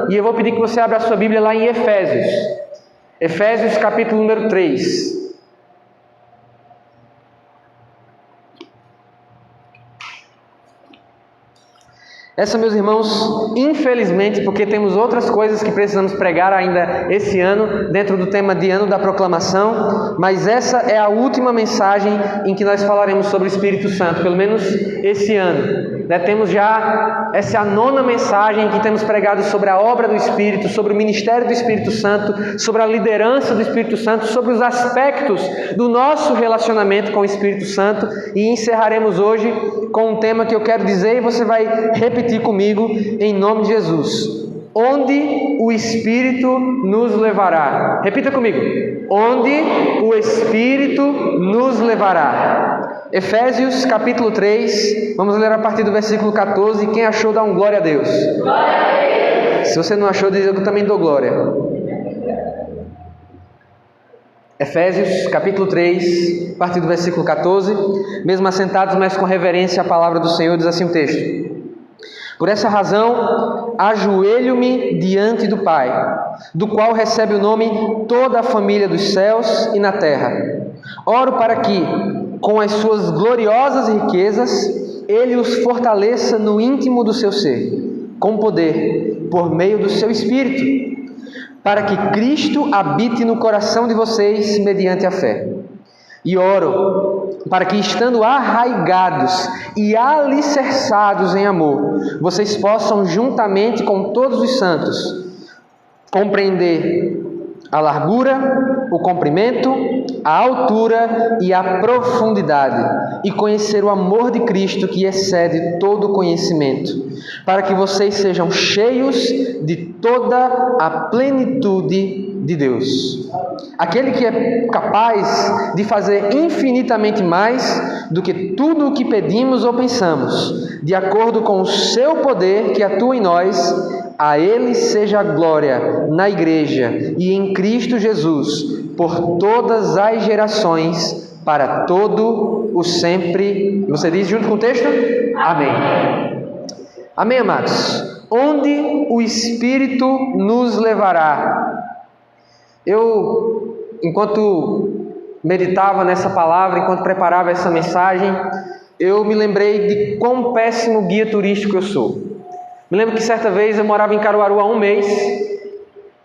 e eu vou pedir que você abra a sua Bíblia lá em Efésios. Efésios capítulo número 3. Essa, meus irmãos, infelizmente, porque temos outras coisas que precisamos pregar ainda esse ano, dentro do tema de Ano da Proclamação, mas essa é a última mensagem em que nós falaremos sobre o Espírito Santo, pelo menos esse ano. Temos já, essa é a 9ª mensagem em que temos pregado sobre a obra do Espírito, sobre o ministério do Espírito Santo, sobre a liderança do Espírito Santo, sobre os aspectos do nosso relacionamento com o Espírito Santo, e encerraremos hoje com um tema que eu quero dizer e você vai repetir comigo em nome de Jesus. Onde o Espírito nos levará. Repita comigo. Onde o Espírito nos levará. Efésios capítulo 3, vamos ler a partir do versículo 14. Quem achou, dá um glória a Deus. Glória a Deus. Se você não achou, diz eu também dou glória. Efésios capítulo 3, a partir do versículo 14. Mesmo assentados, mas com reverência à palavra do Senhor, diz assim o texto. Por essa razão, ajoelho-me diante do Pai, do qual recebe o nome toda a família dos céus e na terra. Oro para que, com as suas gloriosas riquezas, Ele os fortaleça no íntimo do seu ser, com poder, por meio do seu Espírito, para que Cristo habite no coração de vocês mediante a fé. E oro para que, estando arraigados e alicerçados em amor, vocês possam, juntamente com todos os santos, compreender a largura, o comprimento, a altura e a profundidade, e conhecer o amor de Cristo que excede todo conhecimento, para que vocês sejam cheios de toda a plenitude de Deus. Aquele que é capaz de fazer infinitamente mais do que tudo o que pedimos ou pensamos, de acordo com o seu poder que atua em nós, a Ele seja a glória na Igreja e em Cristo Jesus, por todas as gerações, para todo o sempre. Você diz junto com o texto? Amém. Amém, amados. Onde o Espírito nos levará? Eu, enquanto meditava nessa palavra, enquanto preparava essa mensagem, eu me lembrei de quão péssimo guia turístico eu sou. Me lembro que certa vez eu morava em Caruaru há um mês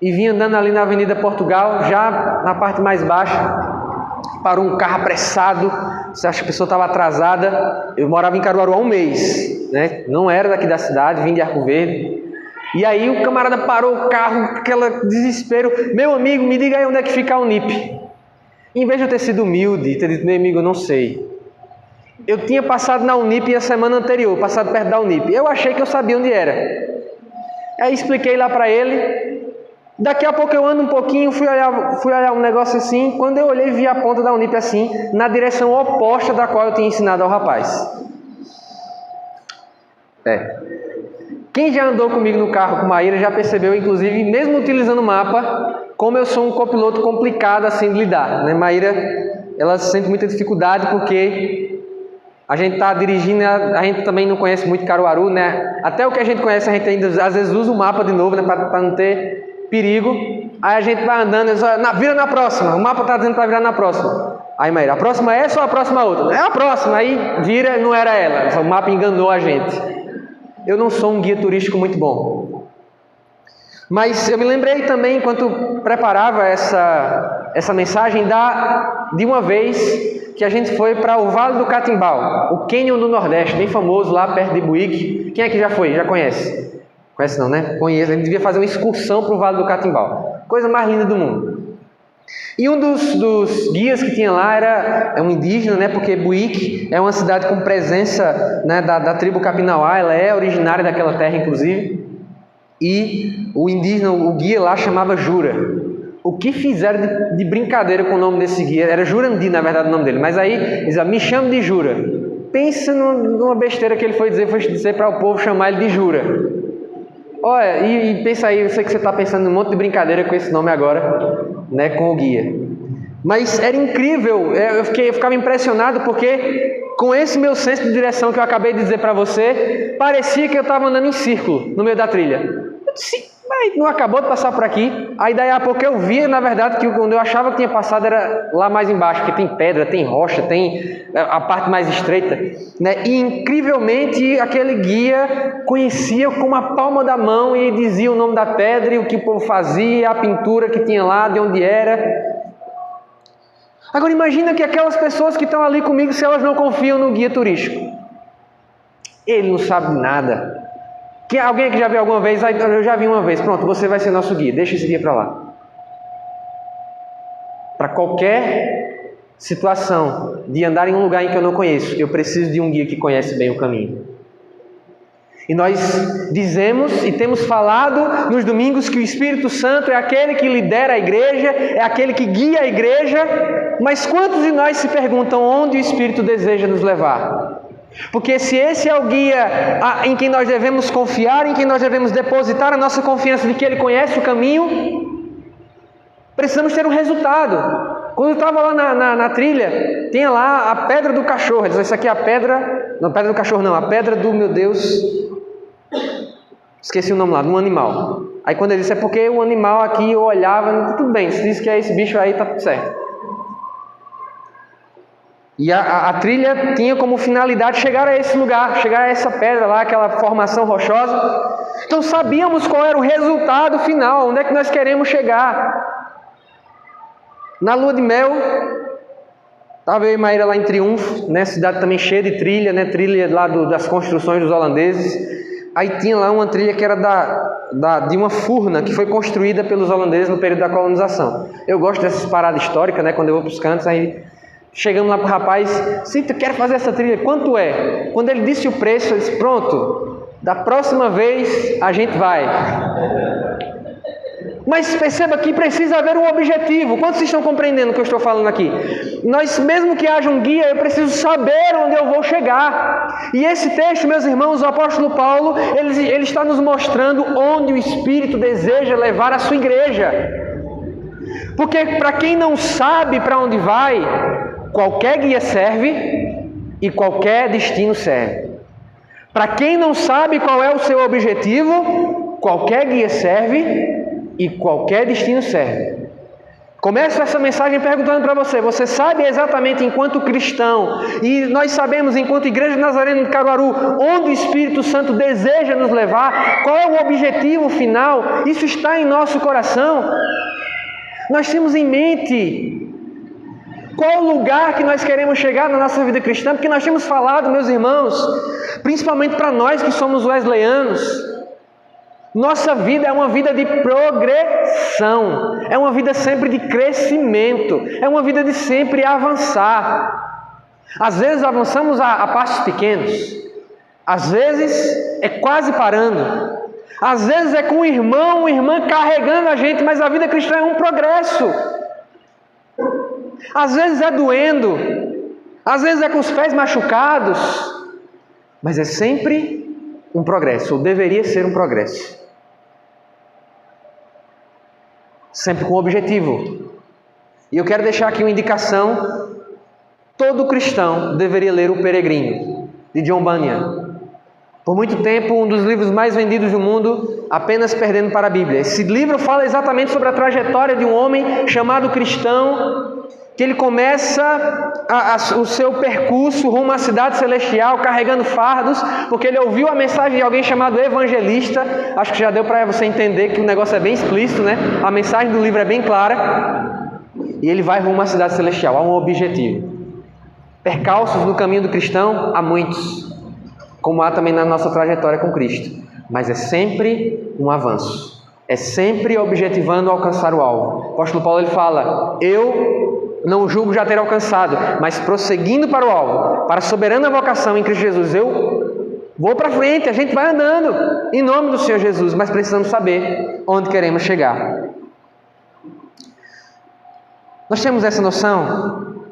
e vinha andando ali na Avenida Portugal, já na parte mais baixa, parou um carro apressado. Você acha que a pessoa estava atrasada? Eu morava em Caruaru há um mês, né? Não era daqui da cidade, vim de Arco Verde. E aí o camarada parou o carro, aquele desespero. Meu amigo, me diga aí onde é que fica a Unip. Em vez de eu ter sido humilde e ter dito, meu amigo, eu não sei. Eu tinha passado na Unip a semana anterior, passado perto da Unip. Eu achei que eu sabia onde era. Aí expliquei lá para ele. Daqui a pouco eu ando um pouquinho, fui olhar um negócio assim. Quando eu olhei, vi a ponta da Unip assim, na direção oposta da qual eu tinha ensinado ao rapaz. Quem já andou comigo no carro com Maíra já percebeu, inclusive, mesmo utilizando o mapa, como eu sou um copiloto complicado assim de lidar, né? Maíra, ela sente muita dificuldade porque a gente está dirigindo, a gente também não conhece muito Caruaru, né? Até o que a gente conhece, a gente ainda às vezes usa o mapa de novo, né? Para não ter perigo. Aí a gente vai andando, vira na próxima, o mapa está dizendo para virar na próxima. Aí Maíra, a próxima é essa ou a próxima outra? É a próxima, aí vira, não era ela, o mapa enganou a gente. Eu não sou um guia turístico muito bom. Mas eu me lembrei também, enquanto preparava essa mensagem, de uma vez que a gente foi para o Vale do Catimbau, o Canyon do Nordeste, bem famoso lá perto de Buíque. Quem é que já foi? Já conhece? Conhece não, né? Conhece. A gente devia fazer uma excursão para o Vale do Catimbau. Coisa mais linda do mundo. E um dos guias que tinha lá é um indígena, né? Porque Buíque é uma cidade com presença, né, da tribo Capinauá, ela é originária daquela terra, inclusive. E o indígena, o guia lá chamava Jura. O que fizeram de brincadeira com o nome desse guia? Era Jurandi, na verdade, o nome dele. Mas aí, eles diziam, me chama de Jura. Pensa numa besteira que ele foi dizer para o povo chamar ele de Jura. Olha, e pensa aí, eu sei que você está pensando num monte de brincadeira com esse nome agora, né, com o guia. Mas era incrível, eu ficava impressionado porque com esse meu senso de direção que eu acabei de dizer para você, parecia que eu estava andando em círculo no meio da trilha. Eu disse, Aí não acabou de passar por aqui, aí daí a pouco eu via, na verdade, que quando eu achava que tinha passado era lá mais embaixo, porque tem pedra, tem rocha, tem a parte mais estreita, né? E incrivelmente aquele guia conhecia como a palma da mão e dizia o nome da pedra e o que o povo fazia, a pintura que tinha lá, de onde era. Agora imagina que aquelas pessoas que estão ali comigo, se elas não confiam no guia turístico, ele não sabe nada. Alguém que já viu alguma vez? Eu já vi uma vez. Pronto, você vai ser nosso guia. Deixa esse guia para lá. Para qualquer situação de andar em um lugar em que eu não conheço, eu preciso de um guia que conhece bem o caminho. E nós dizemos e temos falado nos domingos que o Espírito Santo é aquele que lidera a igreja, é aquele que guia a igreja. Mas quantos de nós se perguntam onde o Espírito deseja nos levar? Porque se esse é o guia em quem nós devemos confiar, em quem nós devemos depositar a nossa confiança de que Ele conhece o caminho, precisamos ter um resultado. Quando eu estava lá na trilha, tinha lá a pedra do cachorro. Ele disse, isso aqui é a pedra... Não, pedra do cachorro não, a pedra do, meu Deus... Esqueci o nome lá, de um animal. Aí quando ele disse, é porque o animal aqui eu olhava, tudo bem, se diz que é esse bicho aí, tá tudo certo. E a trilha tinha como finalidade chegar a esse lugar, chegar a essa pedra lá, aquela formação rochosa. Então sabíamos qual era o resultado final, onde é que nós queremos chegar. Na lua de mel, estava eu e Maíra lá em Triunfo, né, cidade também cheia de trilha, né, trilha lá das construções dos holandeses. Aí tinha lá uma trilha que era de uma furna que foi construída pelos holandeses no período da colonização. Eu gosto dessas paradas históricas, né, quando eu vou para os cantos, aí... Chegamos lá para o rapaz, sim, tu quer fazer essa trilha, quanto é? Quando ele disse o preço, eu disse, pronto, da próxima vez a gente vai. Mas perceba que precisa haver um objetivo. Quantos estão compreendendo o que eu estou falando aqui? Nós, mesmo que haja um guia, eu preciso saber onde eu vou chegar. E esse texto, meus irmãos, o apóstolo Paulo, ele está nos mostrando onde o Espírito deseja levar a sua igreja. Porque para quem não sabe para onde vai, qualquer guia serve e qualquer destino serve. Para quem não sabe qual é o seu objetivo, qualquer guia serve e qualquer destino serve. Começo essa mensagem perguntando para você, você sabe exatamente enquanto cristão, e nós sabemos enquanto Igreja Nazarena de Caruaru, onde o Espírito Santo deseja nos levar, qual é o objetivo final? Isso está em nosso coração. Nós temos em mente qual o lugar que nós queremos chegar na nossa vida cristã, porque nós temos falado, meus irmãos, principalmente para nós que somos wesleyanos, nossa vida é uma vida de progressão, é uma vida sempre de crescimento, é uma vida de sempre avançar. Às vezes avançamos a passos pequenos, às vezes é quase parando, às vezes é com um irmão, uma irmã carregando a gente, mas a vida cristã é um progresso. Às vezes é doendo, às vezes é com os pés machucados, mas é sempre um progresso, ou deveria ser um progresso. Sempre com objetivo. E eu quero deixar aqui uma indicação: todo cristão deveria ler O Peregrino, de John Bunyan. Por muito tempo, um dos livros mais vendidos do mundo, Apenas Perdendo para a Bíblia. Esse livro fala exatamente sobre a trajetória de um homem chamado cristão, que ele começa o seu percurso rumo à cidade celestial, carregando fardos, porque ele ouviu a mensagem de alguém chamado evangelista. Acho que já deu para você entender que o negócio é bem explícito, né? A mensagem do livro é bem clara. E ele vai rumo à cidade celestial, há um objetivo. Percalços no caminho do cristão, há muitos, como há também na nossa trajetória com Cristo. Mas é sempre um avanço. É sempre objetivando alcançar o alvo. O apóstolo Paulo ele fala, eu não julgo já ter alcançado, mas prosseguindo para o alvo, para a soberana vocação em Cristo Jesus, eu vou para frente, a gente vai andando, em nome do Senhor Jesus, mas precisamos saber onde queremos chegar. Nós temos essa noção?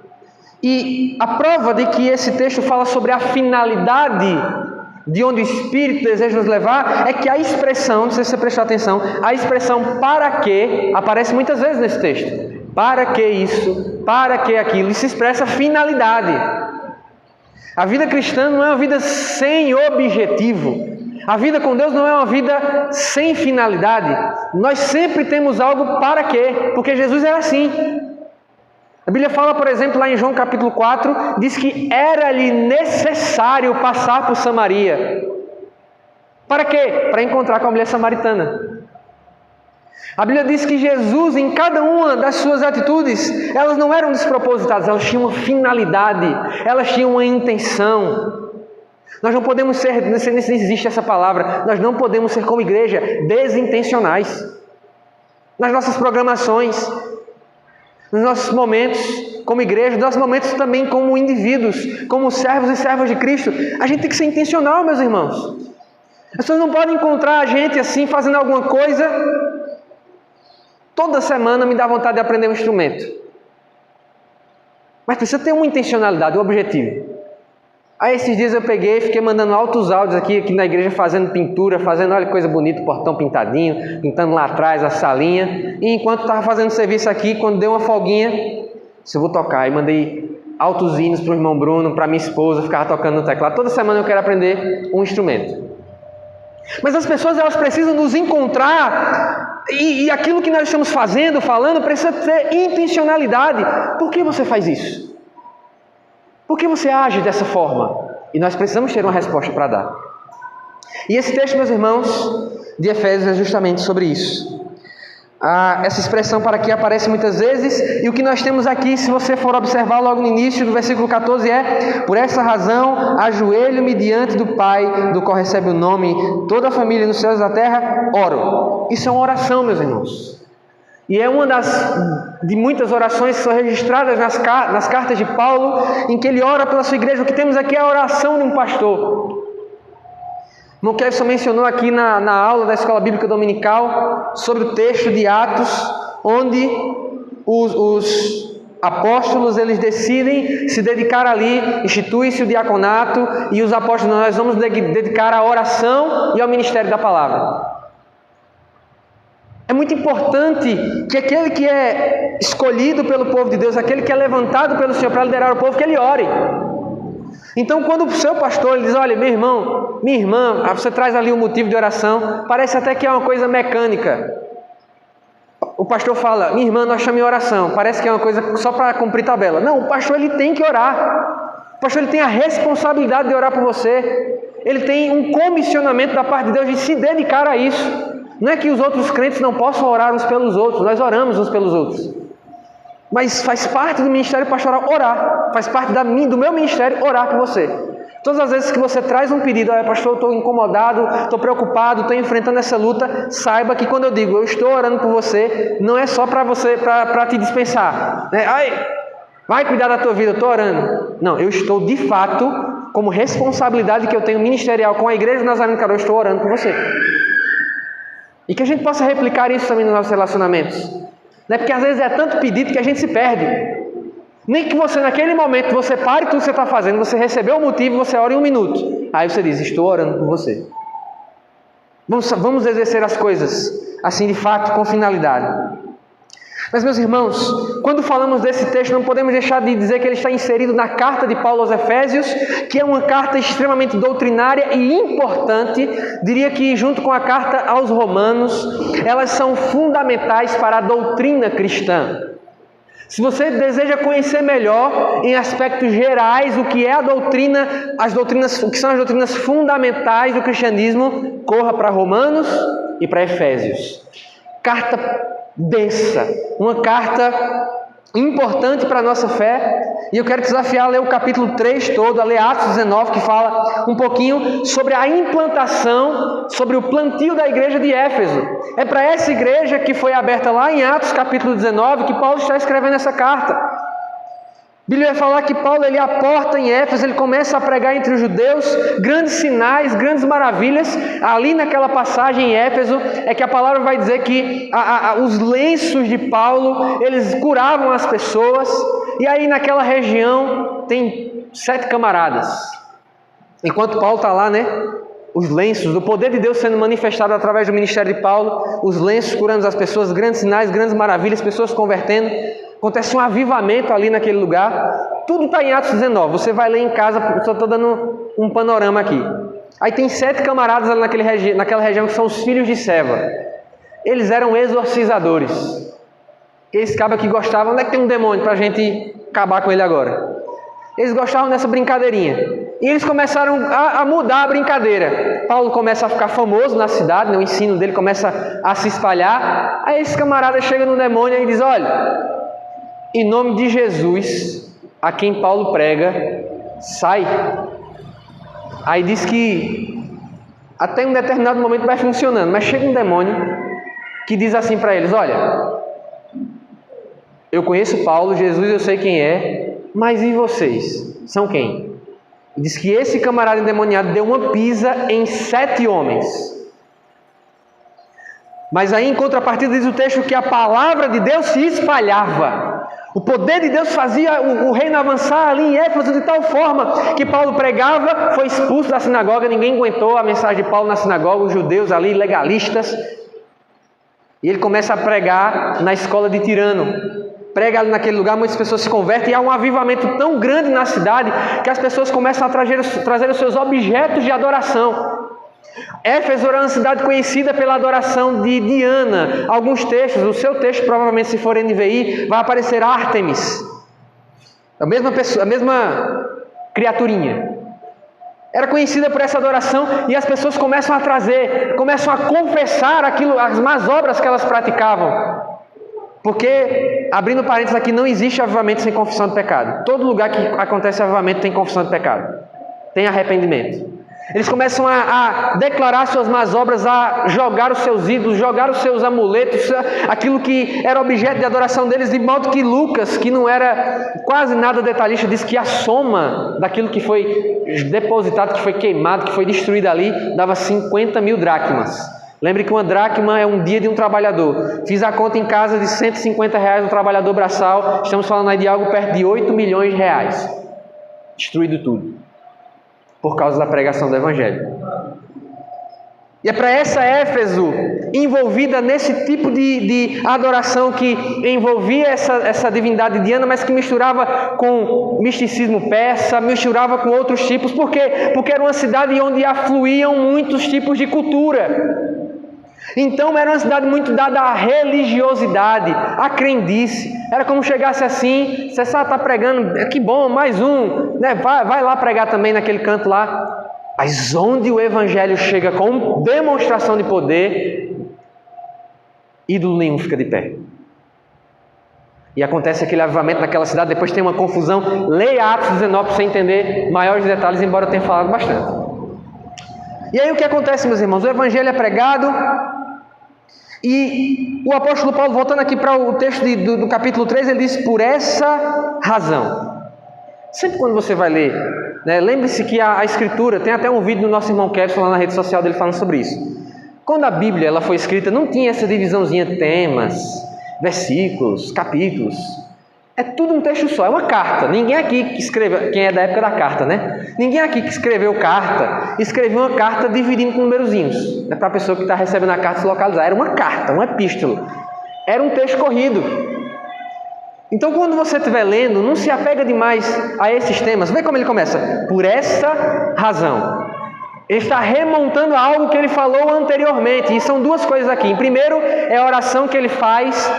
E a prova de que esse texto fala sobre a finalidade de onde o Espírito deseja nos levar é que a expressão, não sei se você prestou atenção, a expressão para que aparece muitas vezes nesse texto. Para que isso? Para que aquilo? Isso expressa finalidade. A vida cristã não é uma vida sem objetivo. A vida com Deus não é uma vida sem finalidade. Nós sempre temos algo para quê? Porque Jesus era assim. A Bíblia fala, por exemplo, lá em João capítulo 4, diz que era-lhe necessário passar por Samaria. Para quê? Para encontrar com a mulher samaritana. A Bíblia diz que Jesus, em cada uma das suas atitudes, elas não eram despropositadas, elas tinham uma finalidade, elas tinham uma intenção. Nós não podemos ser, não sei se existe essa palavra, nós não podemos ser como igreja desintencionais. Nas nossas programações, nos nossos momentos como igreja, nos nossos momentos também como indivíduos, como servos e servas de Cristo, a gente tem que ser intencional, meus irmãos. As pessoas não podem encontrar a gente assim, fazendo alguma coisa. Toda semana me dá vontade de aprender um instrumento. Mas precisa ter uma intencionalidade, um objetivo. Aí esses dias eu peguei e fiquei mandando altos áudios aqui na igreja, fazendo pintura, olha que coisa bonita, o portão pintadinho, pintando lá atrás a salinha. E enquanto estava fazendo serviço aqui, quando deu uma folguinha, disse, eu vou tocar. E mandei altos hinos para o irmão Bruno, para minha esposa, ficava tocando no teclado. Toda semana eu quero aprender um instrumento. Mas as pessoas, elas precisam nos encontrar, e aquilo que nós estamos fazendo, falando, precisa ter intencionalidade. Por que você faz isso? Por que você age dessa forma? E nós precisamos ter uma resposta para dar. E esse texto, meus irmãos, de Efésios é justamente sobre isso. Essa expressão para aqui aparece muitas vezes, e o que nós temos aqui, se você for observar logo no início do versículo 14, é: por essa razão, ajoelho-me diante do Pai, do qual recebe o nome toda a família nos céus e na terra, oro. Isso é uma oração, meus irmãos. E é uma de muitas orações que são registradas nas cartas de Paulo, em que ele ora pela sua igreja. O que temos aqui é a oração de um pastor. O irmão Clevson mencionou aqui na aula da Escola Bíblica Dominical sobre o texto de Atos, onde os apóstolos eles decidem se dedicar ali, institui-se o diaconato, e os apóstolos, nós vamos dedicar à oração e ao ministério da palavra. É muito importante que aquele que é escolhido pelo povo de Deus, aquele que é levantado pelo Senhor para liderar o povo, que ele ore. Então, quando o seu pastor ele diz, olha, meu irmão, minha irmã, você traz ali o motivo de oração, parece até que é uma coisa mecânica. O pastor fala, minha irmã, nós chamamos de oração, parece que é uma coisa só para cumprir tabela. Não, o pastor ele tem que orar. O pastor ele tem a responsabilidade de orar por você. Ele tem um comissionamento da parte de Deus de se dedicar a isso. Não é que os outros crentes não possam orar uns pelos outros, nós oramos uns pelos outros. Mas faz parte do ministério pastoral orar. Faz parte do meu ministério orar por você. Todas as vezes que você traz um pedido, pastor, eu estou incomodado, estou preocupado, estou enfrentando essa luta, saiba que quando eu digo, eu estou orando por você, não é só para você, para te dispensar. Vai cuidar da tua vida, eu estou orando. Não, eu estou de fato, como responsabilidade que eu tenho ministerial com a Igreja do Nazareno Carol, eu estou orando por você. E que a gente possa replicar isso também nos nossos relacionamentos. Não é porque às vezes é tanto pedido que a gente se perde. Nem que você naquele momento, você pare tudo que você está fazendo, você recebeu o motivo, você ora em 1 minuto. Aí você diz, estou orando por você. Vamos exercer as coisas assim de fato, com finalidade. Mas meus irmãos, quando falamos desse texto, não podemos deixar de dizer que ele está inserido na carta de Paulo aos Efésios, que é uma carta extremamente doutrinária e importante. Diria que junto com a carta aos Romanos, elas são fundamentais para a doutrina cristã. Se você deseja conhecer melhor, em aspectos gerais, o que é a doutrina, o que são as doutrinas fundamentais do cristianismo, corra para Romanos e para Efésios. Carta densa, uma carta importante para a nossa fé, e eu quero te desafiar a ler o capítulo 3 todo, a ler Atos 19, que fala um pouquinho sobre a implantação, sobre o plantio da igreja de Éfeso. É para essa igreja que foi aberta lá em Atos capítulo 19 que Paulo está escrevendo essa carta. A Bíblia vai falar que Paulo ele aporta em Éfeso, ele começa a pregar entre os judeus grandes sinais, grandes maravilhas. Ali naquela passagem em Éfeso é que a palavra vai dizer que os lenços de Paulo, eles curavam as pessoas. E aí naquela região tem 7 camaradas. Enquanto Paulo está lá, os lenços, o poder de Deus sendo manifestado através do ministério de Paulo, os lenços curando as pessoas, grandes sinais, grandes maravilhas, pessoas convertendo. Acontece um avivamento ali naquele lugar. Tudo está em Atos 19. Você vai ler em casa, só estou dando um panorama aqui. Aí tem 7 camaradas ali naquela região que são os filhos de Seva. Eles eram exorcizadores. Aqueles cabas que gostavam, onde é que tem um demônio para a gente acabar com ele agora? Eles gostavam dessa brincadeirinha. E eles começaram a mudar a brincadeira. Paulo começa a ficar famoso na cidade, né? O ensino dele começa a se espalhar. Aí esse camarada chega no demônio e diz: olha, em nome de Jesus, a quem Paulo prega, sai. Aí diz que até um determinado momento vai funcionando, mas chega um demônio que diz assim para eles: olha, eu conheço Paulo, Jesus eu sei quem é, mas e vocês? São quem? Diz que esse camarada endemoniado deu uma pisa em 7 homens. Mas aí em contrapartida diz o texto que a palavra de Deus se espalhava. O poder de Deus fazia o reino avançar ali em Éfeso de tal forma que Paulo pregava, foi expulso da sinagoga, ninguém aguentou a mensagem de Paulo na sinagoga, os judeus ali, legalistas. E ele começa a pregar na escola de Tirano. Prega ali naquele lugar, muitas pessoas se convertem e há um avivamento tão grande na cidade que as pessoas começam a trazer os seus objetos de adoração. Éfeso era uma cidade conhecida pela adoração de Diana. Alguns textos, o seu texto provavelmente se for NVI, vai aparecer Ártemis. A mesma pessoa, a mesma criaturinha. Era conhecida por essa adoração e as pessoas começam a trazer, começam a confessar aquilo, as más obras que elas praticavam. Porque, abrindo parênteses aqui, não existe avivamento sem confissão de pecado. Todo lugar que acontece avivamento tem confissão de pecado. Tem arrependimento. Eles começam a declarar suas más obras, a jogar os seus ídolos, jogar os seus amuletos, aquilo que era objeto de adoração deles, de modo que Lucas, que não era quase nada detalhista, diz que a soma daquilo que foi depositado, que foi queimado, que foi destruído ali, dava 50 mil dracmas. Lembre que uma dracma é um dia de um trabalhador. Fiz a conta em casa de R$150 um trabalhador braçal. Estamos falando aí de algo perto de 8 milhões de reais. Destruído tudo. Por causa da pregação do Evangelho. E é para essa Éfeso, envolvida nesse tipo de adoração que envolvia essa divindade Diana, mas que misturava com misticismo persa, misturava com outros tipos. Por quê? Porque era uma cidade onde afluíam muitos tipos de cultura. Então era uma cidade muito dada à religiosidade, à crendice. Era como chegasse assim: você só está pregando, que bom, mais um, né? vai lá pregar também naquele canto lá. Mas onde o Evangelho chega com demonstração de poder, ídolo nenhum fica de pé. E acontece aquele avivamento naquela cidade, depois tem uma confusão. Leia Atos 19 para você entender maiores detalhes, embora eu tenha falado bastante. E aí o que acontece, meus irmãos? O Evangelho é pregado e o apóstolo Paulo, voltando aqui para o texto do capítulo 3, ele diz: por essa razão. Sempre quando você vai ler, né, lembre-se que a Escritura, tem até um vídeo do nosso irmão Kevson lá na rede social dele falando sobre isso. Quando a Bíblia ela foi escrita, não tinha essa divisãozinha de temas, versículos, capítulos. É tudo um texto só, é uma carta. Ninguém aqui que escreveu, quem é da época da carta, né? Ninguém aqui que escreveu carta, escreveu uma carta dividindo com numerozinhos. É para a pessoa que está recebendo a carta se localizar. Era uma carta, uma epístola. Era um texto corrido. Então, quando você estiver lendo, não se apega demais a esses temas. Vê como ele começa. Por essa razão. Ele está remontando a algo que ele falou anteriormente. E são duas coisas aqui. Em primeiro, é a oração que ele faz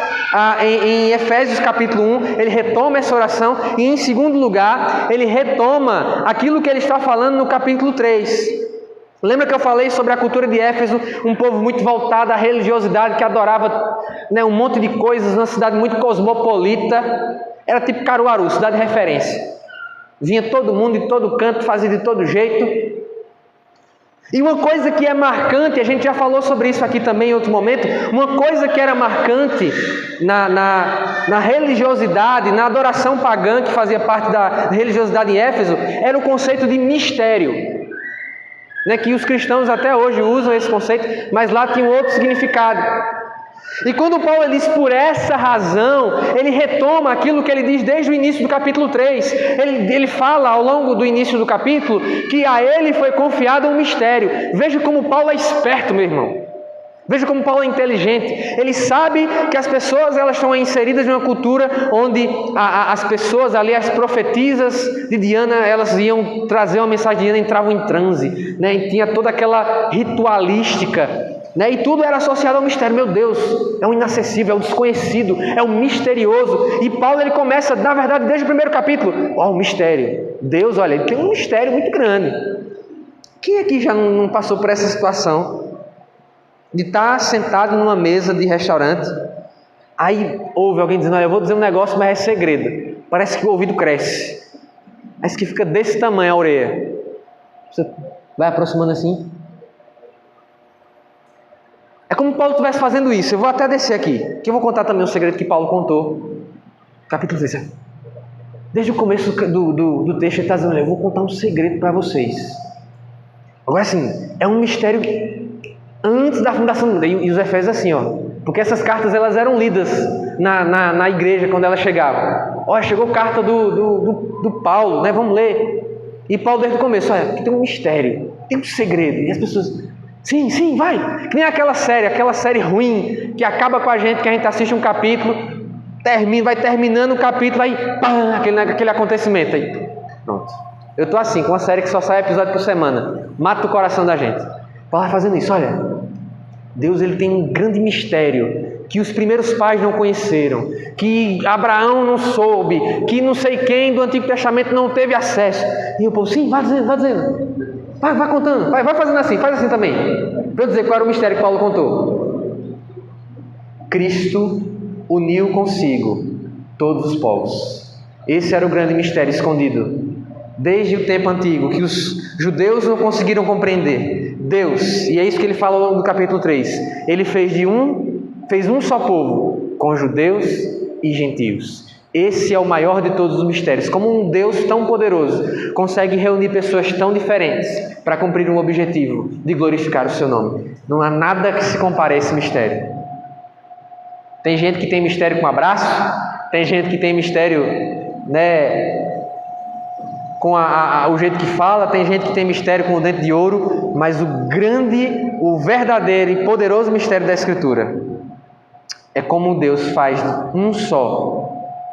em Efésios capítulo 1. Ele retoma essa oração. E em segundo lugar, ele retoma aquilo que ele está falando no capítulo 3. Lembra que eu falei sobre a cultura de Éfeso? Um povo muito voltado à religiosidade, que adorava, né, um monte de coisas, uma cidade muito cosmopolita. Era tipo Caruaru, cidade de referência. Vinha todo mundo de todo canto, fazia de todo jeito. E uma coisa que é marcante, a gente já falou sobre isso aqui também em outro momento, uma coisa que era marcante na religiosidade, na adoração pagã que fazia parte da religiosidade em Éfeso, era o conceito de mistério. Né, que os cristãos até hoje usam esse conceito, mas lá tinha um outro significado. E quando Paulo diz por essa razão, ele retoma aquilo que ele diz desde o início do capítulo 3. Ele fala ao longo do início do capítulo que a ele foi confiado um mistério. Veja como Paulo é esperto, meu irmão. Veja como Paulo é inteligente. Ele sabe que as pessoas elas estão inseridas em uma cultura onde as pessoas ali, as profetisas de Diana, elas iam trazer uma mensagem de Diana, entravam em transe, né? E tinha toda aquela ritualística, né? E tudo era associado ao mistério. Meu Deus, é o inacessível, é o desconhecido, é o misterioso. E Paulo ele começa, na verdade, desde o primeiro capítulo, o mistério. Deus, olha, ele tem um mistério muito grande. Quem aqui já não passou por essa situação? De estar sentado numa mesa de restaurante, aí ouve alguém dizendo, olha, eu vou dizer um negócio, mas é segredo. Parece que o ouvido cresce. Parece que fica desse tamanho a orelha. Você vai aproximando assim. É como Paulo estivesse fazendo isso. Eu vou até descer aqui, que eu vou contar também um segredo que Paulo contou. Capítulo 3. Desde o começo do texto ele está dizendo, eu vou contar um segredo para vocês. Agora assim, é um mistério antes da fundação, e os Efésios assim, porque essas cartas elas eram lidas na igreja quando elas chegavam. Olha, chegou carta do Paulo, né? Vamos ler. E Paulo desde o começo, olha, aqui tem um mistério, tem um segredo. E as pessoas, sim, vai. Que nem aquela série ruim que acaba com a gente, que a gente assiste um capítulo, vai terminando o capítulo, aí pá, aquele acontecimento aí. Pronto. Eu tô assim, com uma série que só sai episódio por semana. Mata o coração da gente. Paulo vai fazendo isso, olha. Deus ele tem um grande mistério que os primeiros pais não conheceram, que Abraão não soube, que não sei quem do Antigo Testamento não teve acesso. E o povo, sim, vai dizendo. Vai contando, vai fazendo assim, faz assim também. Para eu dizer qual era o mistério que Paulo contou. Cristo uniu consigo todos os povos. Esse era o grande mistério escondido desde o tempo antigo, que os judeus não conseguiram compreender. Deus, e é isso que ele fala ao longo do capítulo 3, ele fez um só povo, com judeus e gentios. Esse é o maior de todos os mistérios. Como um Deus tão poderoso consegue reunir pessoas tão diferentes para cumprir um objetivo de glorificar o seu nome. Não há nada que se compare a esse mistério. Tem gente que tem mistério com abraço, tem gente que tem mistério, né, com o jeito que fala, tem gente que tem mistério com o dente de ouro, mas o verdadeiro e poderoso mistério da Escritura é como Deus faz um só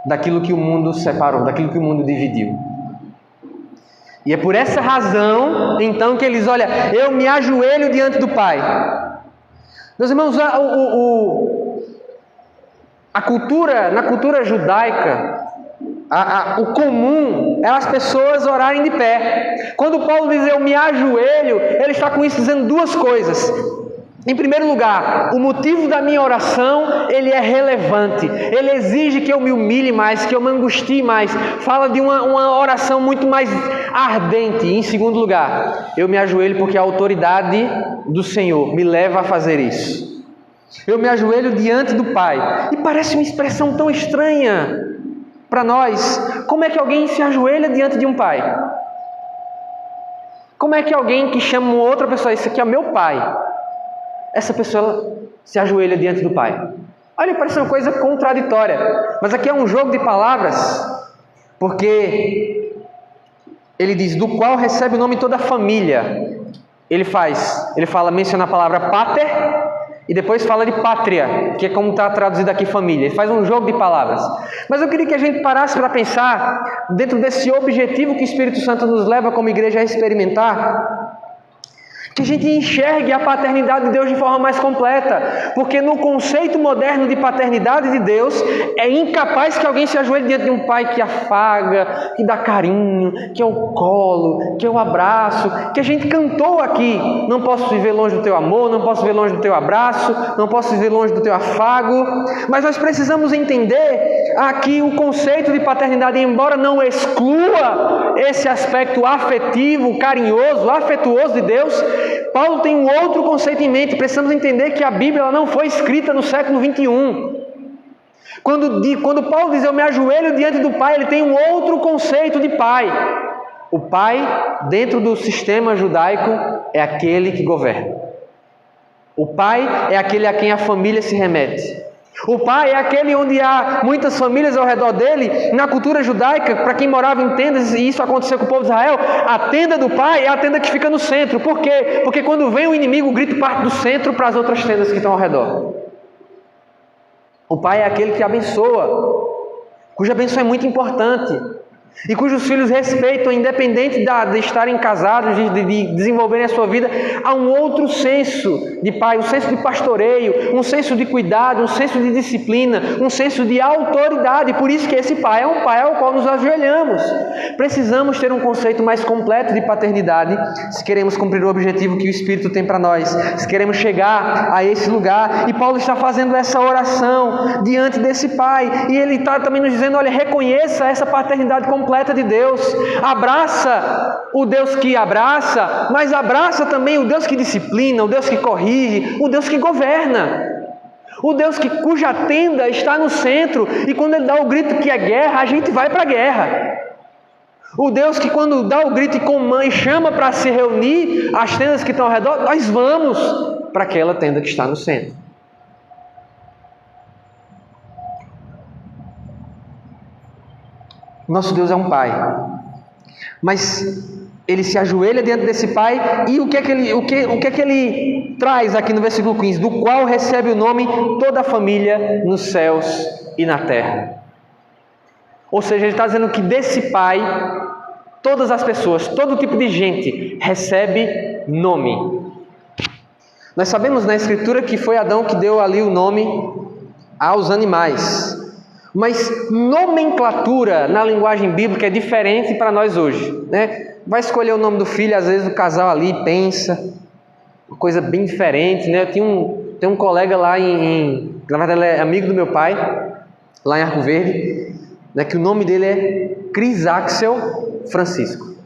daquilo que o mundo separou, daquilo que o mundo dividiu. E é por essa razão, então, que eles, olha, eu me ajoelho diante do Pai. Meus irmãos, na cultura judaica, o comum é as pessoas orarem de pé. Quando Paulo diz eu me ajoelho, ele está com isso dizendo duas coisas. Em primeiro lugar, o motivo da minha oração, ele é relevante. Ele exige que eu me humilhe mais, que eu me angustie mais. Fala de uma oração muito mais ardente. Em segundo lugar, eu me ajoelho porque a autoridade do Senhor me leva a fazer isso. Eu me ajoelho diante do Pai. E parece uma expressão tão estranha para nós. Como é que alguém se ajoelha diante de um pai? Como é que alguém que chama uma outra pessoa, isso aqui é meu pai, essa pessoa se ajoelha diante do pai? Olha, parece uma coisa contraditória, mas aqui é um jogo de palavras, porque ele diz, do qual recebe o nome toda a família. Menciona a palavra pater, e depois fala de pátria, que é como está traduzido aqui família. Ele faz um jogo de palavras. Mas eu queria que a gente parasse para pensar, dentro desse objetivo que o Espírito Santo nos leva como igreja a experimentar, que a gente enxergue a paternidade de Deus de forma mais completa. Porque no conceito moderno de paternidade de Deus, é incapaz que alguém se ajoelhe diante de um pai que afaga, que dá carinho, que é o colo, que é o abraço, que a gente cantou aqui. Não posso viver longe do teu amor, não posso viver longe do teu abraço, não posso viver longe do teu afago. Mas nós precisamos entender aqui o conceito de paternidade, embora não exclua esse aspecto afetivo, carinhoso, afetuoso de Deus, Paulo tem um outro conceito em mente. Precisamos entender que a Bíblia ela não foi escrita no século 21. Quando Paulo diz eu me ajoelho diante do Pai, ele tem um outro conceito de Pai. O Pai, dentro do sistema judaico, é aquele que governa. O Pai é aquele a quem a família se remete. O pai é aquele onde há muitas famílias ao redor dele. Na cultura judaica, para quem morava em tendas, e isso aconteceu com o povo de Israel, a tenda do pai é a tenda que fica no centro. Por quê? Porque quando vem o inimigo, o grito parte do centro para as outras tendas que estão ao redor. O pai é aquele que abençoa, cuja bênção é muito importante, e cujos filhos respeitam, independente de estarem casados, de desenvolverem a sua vida. Há um outro senso de pai, um senso de pastoreio, um senso de cuidado, um senso de disciplina, um senso de autoridade. Por isso que esse pai é um pai ao qual nos ajoelhamos. Precisamos ter um conceito mais completo de paternidade se queremos cumprir o objetivo que o Espírito tem para nós, se queremos chegar a esse lugar. E Paulo está fazendo essa oração diante desse pai, e ele está também nos dizendo: olha, reconheça essa paternidade completa de Deus, abraça o Deus que abraça, mas abraça também o Deus que disciplina, o Deus que corrige, o Deus que governa, o Deus cuja tenda está no centro, e quando Ele dá o grito que é guerra, a gente vai para a guerra. O Deus que quando dá o grito e chama para se reunir as tendas que estão ao redor, nós vamos para aquela tenda que está no centro. Nosso Deus é um pai, mas ele se ajoelha diante desse pai, e o que é que ele traz aqui no versículo 15? Do qual recebe o nome toda a família nos céus e na terra. Ou seja, ele está dizendo que desse pai, todas as pessoas, todo tipo de gente recebe nome. Nós sabemos na Escritura que foi Adão que deu ali o nome aos animais. Mas nomenclatura na linguagem bíblica é diferente para nós hoje, né? Vai escolher o nome do filho, às vezes o casal ali pensa, uma coisa bem diferente, né? Eu tenho um colega lá na verdade ele é amigo do meu pai, lá em Arco Verde, né? Que o nome dele é Crisaxel Francisco.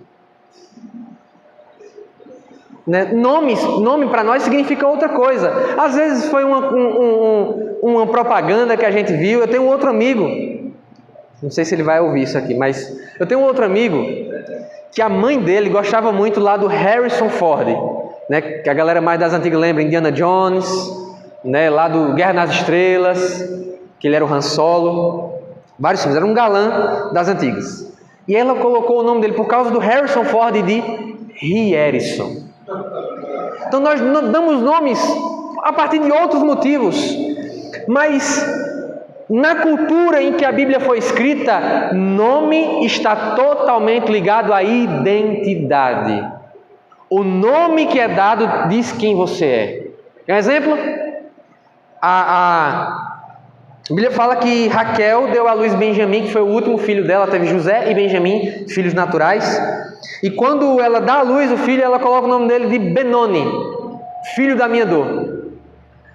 Né? Nome para nós significa outra coisa. Às vezes foi uma propaganda que a gente viu. Eu tenho um outro amigo, não sei se ele vai ouvir isso aqui, mas eu tenho um outro amigo que a mãe dele gostava muito lá do Harrison Ford, né? Que a galera mais das antigas lembra, Indiana Jones, né? Lá do Guerra nas Estrelas, que ele era o Han Solo, vários filmes, era um galã das antigas. E ela colocou o nome dele por causa do Harrison Ford de Rierison. Então nós damos nomes a partir de outros motivos, mas na cultura em que a Bíblia foi escrita, nome está totalmente ligado à identidade. O nome que é dado diz quem você é. Quer um exemplo? A Bíblia fala que Raquel deu à luz Benjamim, que foi o último filho dela. Teve José e Benjamim, filhos naturais. E quando ela dá à luz o filho, ela coloca o nome dele de Benoni, filho da minha dor.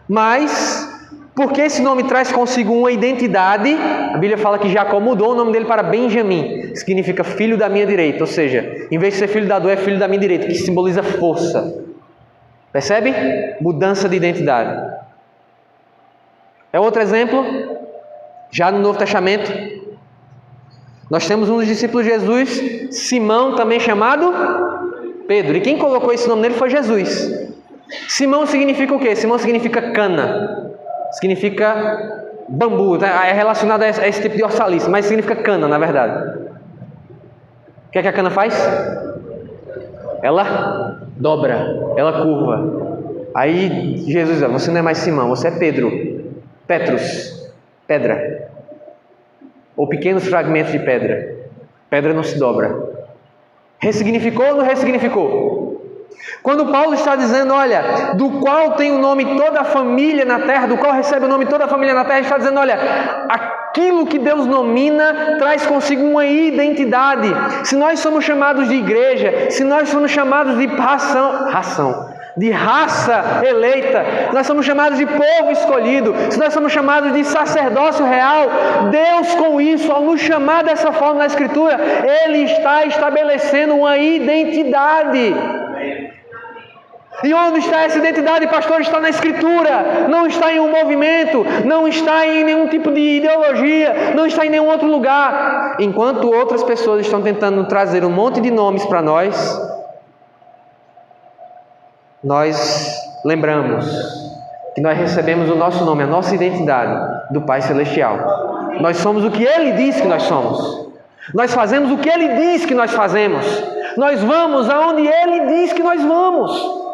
Mas, porque esse nome traz consigo uma identidade, a Bíblia fala que Jacó mudou o nome dele para Benjamim, que significa filho da minha direita. Ou seja, em vez de ser filho da dor, é filho da minha direita, que simboliza força. Percebe? Mudança de identidade. É outro exemplo, já no Novo Testamento. Nós temos um dos discípulos de Jesus, Simão, também chamado Pedro. E quem colocou esse nome nele foi Jesus. Simão significa o quê? Simão significa cana. Significa bambu. É relacionado a esse tipo de hortaliça, mas significa cana, na verdade. O que é que a cana faz? Ela dobra, ela curva. Aí Jesus diz: você não é mais Simão, você é Pedro. Petrus, pedra. Ou pequenos fragmentos de pedra. Pedra não se dobra. Ressignificou ou não ressignificou? Quando Paulo está dizendo, olha, do qual tem o nome toda a família na terra, do qual recebe o nome toda a família na terra, ele está dizendo, olha, aquilo que Deus nomina traz consigo uma identidade. Se nós somos chamados de igreja, se nós somos chamados de de raça eleita, nós somos chamados de povo escolhido, se nós somos chamados de sacerdócio real, Deus com isso, ao nos chamar dessa forma na Escritura, Ele está estabelecendo uma identidade. E onde está essa identidade, pastor? Está na Escritura, não está em um movimento, não está em nenhum tipo de ideologia, não está em nenhum outro lugar. Enquanto outras pessoas estão tentando trazer um monte de nomes para nós lembramos que nós recebemos o nosso nome, a nossa identidade do Pai Celestial. Nós somos o que Ele diz que nós somos. Nós fazemos o que Ele diz que nós fazemos. Nós vamos aonde Ele diz que nós vamos.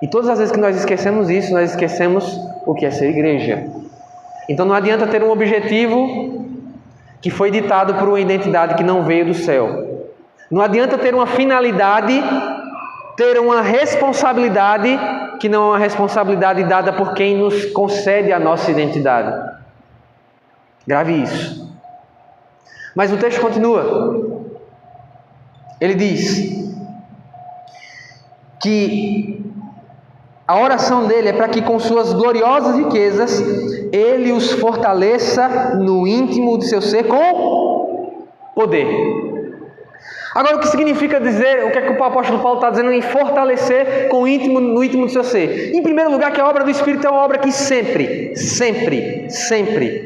E todas as vezes que nós esquecemos isso, nós esquecemos o que é ser igreja. Então não adianta ter um objetivo que foi ditado por uma identidade que não veio do céu. Não adianta ter uma finalidade, ter uma responsabilidade que não é uma responsabilidade dada por quem nos concede a nossa identidade. Grave isso. Mas o texto continua. Ele diz que a oração dele é para que com suas gloriosas riquezas ele os fortaleça no íntimo de seu ser com poder. Agora, o que significa dizer, o que é que o apóstolo Paulo está dizendo em fortalecer no íntimo do seu ser? Em primeiro lugar, que a obra do Espírito é uma obra que sempre,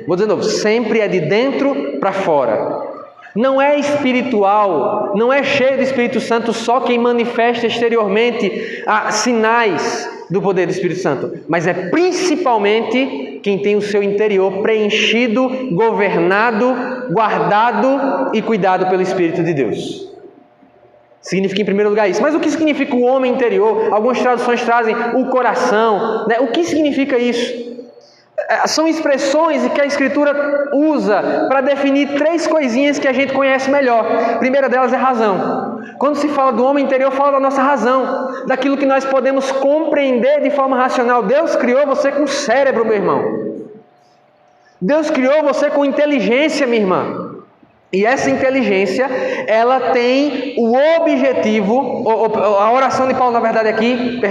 vou dizer de novo, sempre é de dentro para fora. Não é espiritual, não é cheio do Espírito Santo só quem manifesta exteriormente sinais do poder do Espírito Santo, mas é principalmente quem tem o seu interior preenchido, governado, guardado e cuidado pelo Espírito de Deus. Significa em primeiro lugar isso. Mas o que significa o homem interior? Algumas traduções trazem o coração, né? O que significa isso? São expressões que a Escritura usa para definir três coisinhas que a gente conhece melhor. A primeira delas é razão. Quando se fala do homem interior, fala da nossa razão, daquilo que nós podemos compreender de forma racional. Deus criou você com cérebro, meu irmão. Deus criou você com inteligência, minha irmã. E essa inteligência, ela tem o objetivo, a oração de Paulo, na verdade aqui,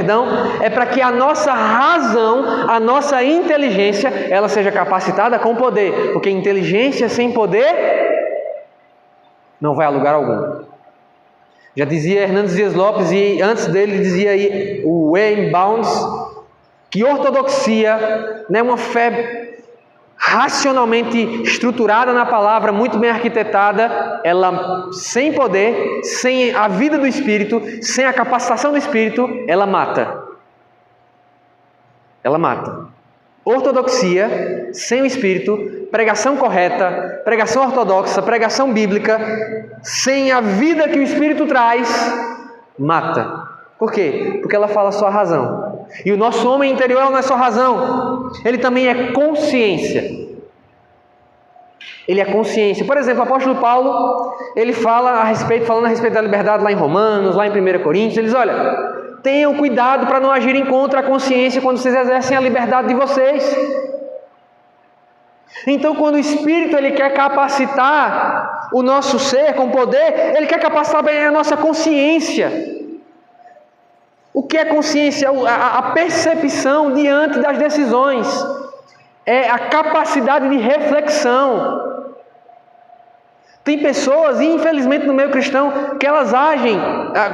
é para que a nossa razão, a nossa inteligência, ela seja capacitada com poder. Porque inteligência sem poder não vai a lugar algum. Já dizia Hernandes Dias Lopes, e antes dele dizia aí o Wayne Bounds, que ortodoxia, né, uma fé racionalmente estruturada na palavra, muito bem arquitetada, ela sem poder, sem a vida do Espírito, sem a capacitação do Espírito, ela mata. Ela mata. Ortodoxia sem o Espírito, pregação correta, pregação ortodoxa, pregação bíblica, sem a vida que o Espírito traz, mata. Por quê? Porque ela fala só a razão. E o nosso homem interior não é só razão, ele também é consciência. Ele é consciência. Por exemplo, o apóstolo Paulo, ele falando a respeito da liberdade lá em Romanos, lá em 1 Coríntios, ele diz, olha, tenham cuidado para não agirem contra a consciência quando vocês exercem a liberdade de vocês. Então, quando o Espírito ele quer capacitar o nosso ser com poder, ele quer capacitar bem a nossa consciência. O que é consciência? A percepção diante das decisões. É a capacidade de reflexão. Tem pessoas, infelizmente no meio cristão, que elas agem,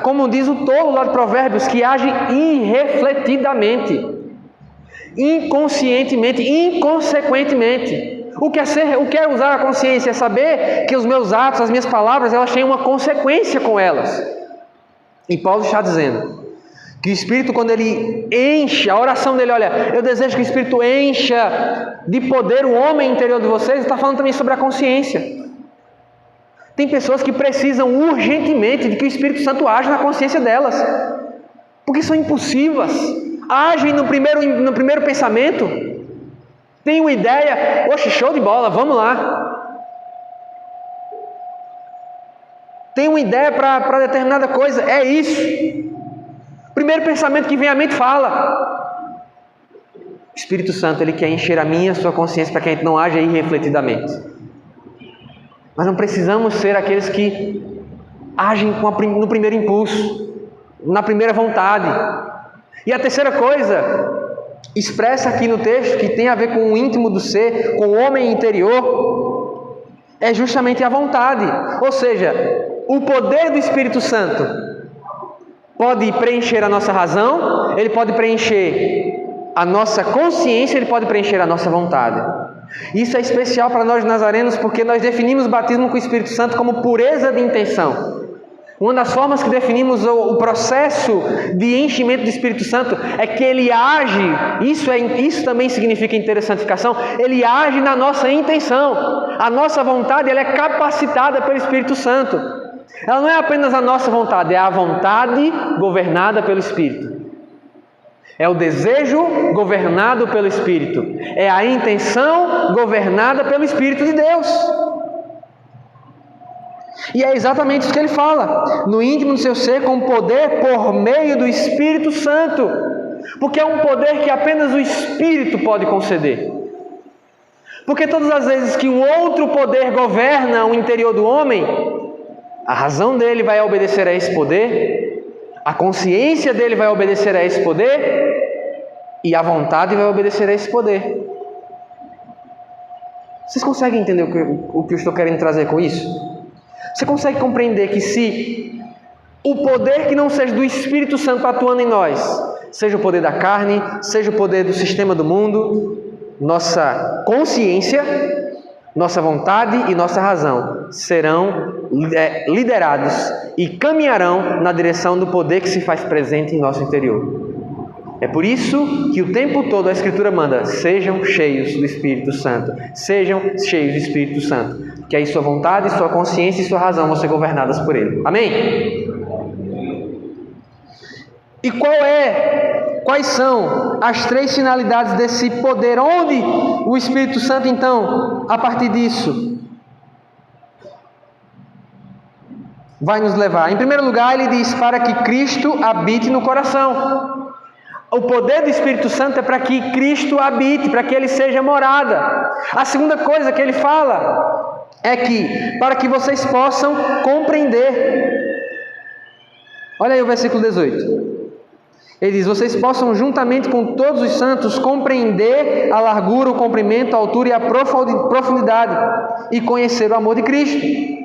como diz o tolo lá de Provérbios, que agem irrefletidamente, inconscientemente, inconsequentemente. O que é usar a consciência? É saber que os meus atos, as minhas palavras, elas têm uma consequência com elas. E Paulo está dizendo que o Espírito, quando ele enche, a oração dele, olha, eu desejo que o Espírito encha de poder o homem interior de vocês, ele está falando também sobre a consciência. Tem pessoas que precisam urgentemente de que o Espírito Santo age na consciência delas, porque são impulsivas, agem no primeiro pensamento, tem uma ideia, oxe, show de bola, vamos lá. Tem uma ideia para determinada coisa, é isso. Primeiro pensamento que vem à mente fala. O Espírito Santo, ele quer encher a minha e a sua consciência para que a gente não haja irrefletidamente. Mas não precisamos ser aqueles que agem no primeiro impulso, na primeira vontade. E a terceira coisa, expressa aqui no texto, que tem a ver com o íntimo do ser, com o homem interior, é justamente a vontade. Ou seja, o poder do Espírito Santo pode preencher a nossa razão, ele pode preencher a nossa consciência, ele pode preencher a nossa vontade. Isso é especial para nós nazarenos, porque nós definimos o batismo com o Espírito Santo como pureza de intenção. Uma das formas que definimos o processo de enchimento do Espírito Santo é que ele age, isso também significa intensificação, ele age na nossa intenção. A nossa vontade ela é capacitada pelo Espírito Santo. Ela não é apenas a nossa vontade, é a vontade governada pelo Espírito. É o desejo governado pelo Espírito. É a intenção governada pelo Espírito de Deus. E é exatamente isso que ele fala. No íntimo do seu ser, com poder por meio do Espírito Santo. Porque é um poder que apenas o Espírito pode conceder. Porque todas as vezes que um outro poder governa o interior do homem, a razão dele vai obedecer a esse poder, a consciência dele vai obedecer a esse poder, e a vontade vai obedecer a esse poder. Vocês conseguem entender o que eu estou querendo trazer com isso? Você consegue compreender que se o poder que não seja do Espírito Santo atuando em nós, seja o poder da carne, seja o poder do sistema do mundo, nossa consciência, nossa vontade e nossa razão serão liderados e caminharão na direção do poder que se faz presente em nosso interior. É por isso que o tempo todo a Escritura manda: sejam cheios do Espírito Santo, sejam cheios do Espírito Santo, que aí sua vontade, sua consciência e sua razão vão ser governadas por Ele. Amém? E quais são as 3 finalidades desse poder? Onde o Espírito Santo, então, a partir disso, vai nos levar? Em primeiro lugar, ele diz: para que Cristo habite no coração. O poder do Espírito Santo é para que Cristo habite, para que Ele seja morada. A segunda coisa que ele fala é que, para que vocês possam compreender. Olha aí o versículo 18. Ele diz: vocês possam juntamente com todos os santos compreender a largura, o comprimento, a altura e a profundidade e conhecer o amor de Cristo.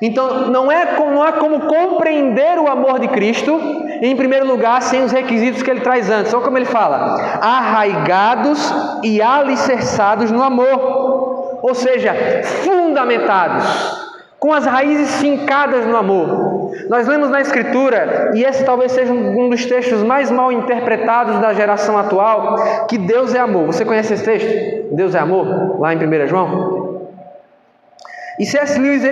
Então não há como compreender o amor de Cristo, em primeiro lugar, sem os requisitos que ele traz antes. Olha como ele fala: arraigados e alicerçados no amor, ou seja, fundamentados, com as raízes fincadas no amor. Nós lemos na Escritura, e esse talvez seja um dos textos mais mal interpretados da geração atual, que Deus é amor. Você conhece esse texto? Deus é amor, lá em 1 João? E C.S. Lewis,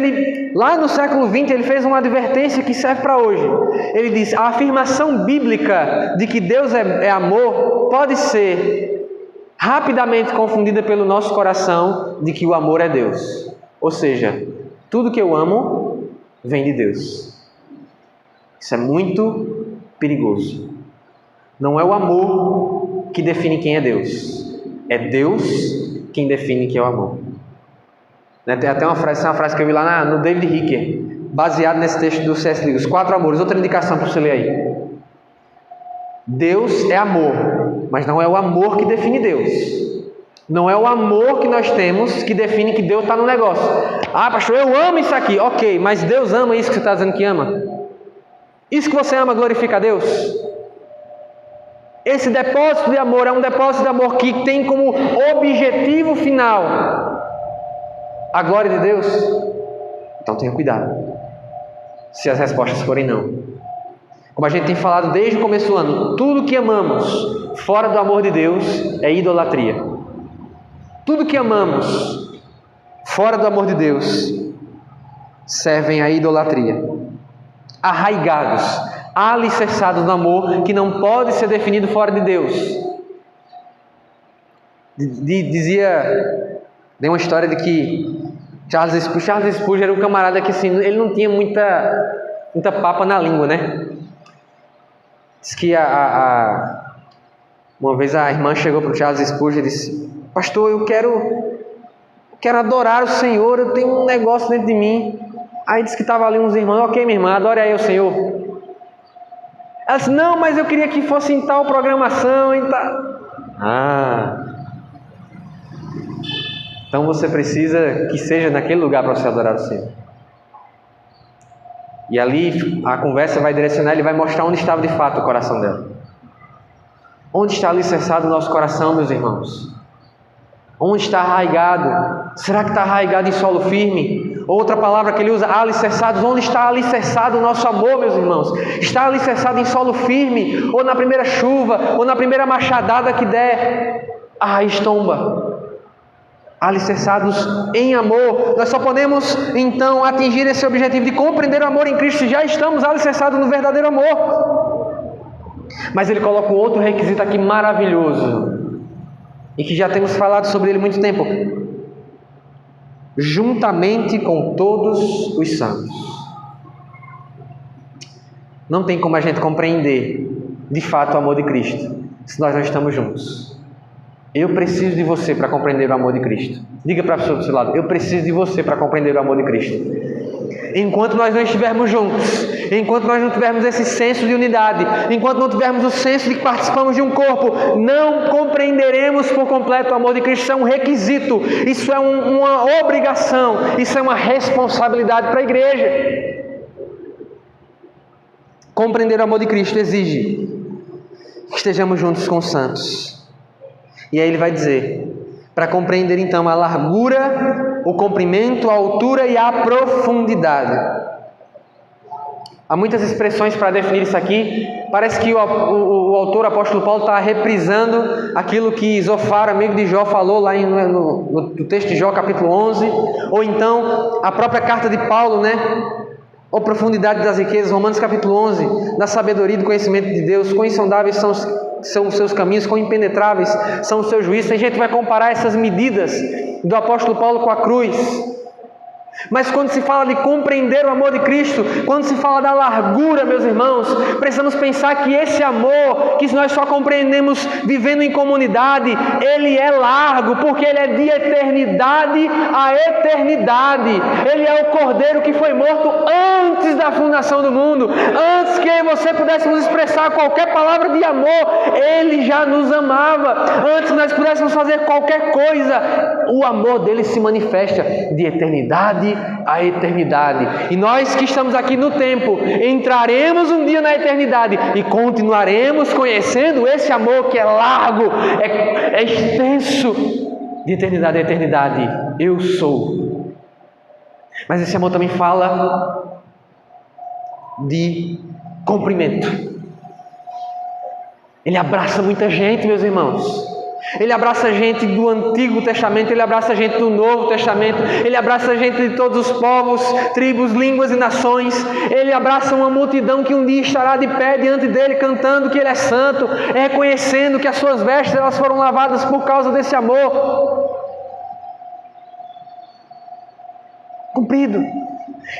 lá no século XX, ele fez uma advertência que serve para hoje. Ele diz: a afirmação bíblica de que Deus é amor pode ser rapidamente confundida pelo nosso coração de que o amor é Deus. Ou seja, tudo que eu amo vem de Deus. Isso é muito perigoso. Não é o amor que define quem é Deus. É Deus quem define quem é o amor. Tem até uma frase que eu vi lá no David Ricker, baseado nesse texto do C.S. Lewis: 4 amores. Outra indicação para você ler aí. Deus é amor, mas não é o amor que define Deus. Não é o amor que nós temos que define que Deus está no negócio. Ah, pastor, eu amo isso aqui. Ok, mas Deus ama isso que você está dizendo que ama? Isso que você ama glorifica a Deus? Esse depósito de amor é um depósito de amor que tem como objetivo final a glória de Deus? Então tenha cuidado se as respostas forem não. Como a gente tem falado desde o começo do ano, tudo que amamos fora do amor de Deus é idolatria. Tudo que amamos fora do amor de Deus servem à idolatria. Arraigados, alicerçados no amor que não pode ser definido fora de Deus. Dei uma história de que Charles Spurgeon era um camarada que assim, ele não tinha muita papa na língua, né? Diz que uma vez a irmã chegou para o Charles Spurgeon e disse: pastor, eu quero adorar o Senhor, eu tenho um negócio dentro de mim. Aí disse que estava ali uns irmãos: ok, minha irmã, adore aí o Senhor. Ela disse: não, mas eu queria que fosse em tal programação, em tal... Então você precisa que seja naquele lugar para você adorar o Senhor. E ali a conversa vai direcionar, ele vai mostrar onde estava de fato o coração dela. Onde está alicerçado o nosso coração, meus irmãos? Onde está arraigado? Será que está arraigado em solo firme? Outra palavra que ele usa, alicerçados. Onde está alicerçado o nosso amor, meus irmãos? Está alicerçado em solo firme, ou na primeira chuva, ou na primeira machadada que der, a raiz tomba. Alicerçados em amor. Nós só podemos então atingir esse objetivo de compreender o amor em Cristo se já estamos alicerçados no verdadeiro amor. Mas ele coloca um outro requisito aqui maravilhoso, e que já temos falado sobre ele há muito tempo: juntamente com todos os santos. Não tem como a gente compreender de fato o amor de Cristo se nós não estamos juntos. Eu preciso de você para compreender o amor de Cristo. Diga para a pessoa do seu lado: eu preciso de você para compreender o amor de Cristo. Enquanto nós não estivermos juntos, enquanto nós não tivermos esse senso de unidade, enquanto não tivermos o senso de que participamos de um corpo, não compreenderemos por completo o amor de Cristo. Isso é um requisito, isso é uma obrigação, isso é uma responsabilidade para a igreja. Compreender o amor de Cristo exige que estejamos juntos com os santos. E aí ele vai dizer, para compreender então a largura, o comprimento, a altura e a profundidade. Há muitas expressões para definir isso aqui. Parece que o autor, o apóstolo Paulo, está reprisando aquilo que Zofar, amigo de Jó, falou lá no texto de Jó, capítulo 11. Ou então a própria carta de Paulo, né? Ou profundidade das riquezas, Romanos capítulo 11, da sabedoria e do conhecimento de Deus, quão insondáveis são os seus caminhos, quão impenetráveis são os seus juízos. A gente vai comparar essas medidas do apóstolo Paulo com a cruz. Mas quando se fala de compreender o amor de Cristo, quando se fala da largura, meus irmãos, precisamos pensar que esse amor, que nós só compreendemos vivendo em comunidade, ele é largo, porque ele é de eternidade a eternidade. Ele é o Cordeiro que foi morto antes da fundação do mundo, antes que eu e você pudéssemos expressar qualquer palavra de amor, ele já nos amava. Antes que nós pudéssemos fazer qualquer coisa, o amor dele se manifesta de eternidade a eternidade. E nós que estamos aqui no tempo, entraremos um dia na eternidade e continuaremos conhecendo esse amor que é largo, é extenso, de eternidade a eternidade. Eu sou. Mas esse amor também fala de comprimento. Ele abraça muita gente, meus irmãos. Ele abraça a gente do Antigo Testamento, ele abraça a gente do Novo Testamento, ele abraça a gente de todos os povos, tribos, línguas e nações. Ele abraça uma multidão que um dia estará de pé diante dele, cantando que ele é santo, reconhecendo que as suas vestes elas foram lavadas por causa desse amor cumprido.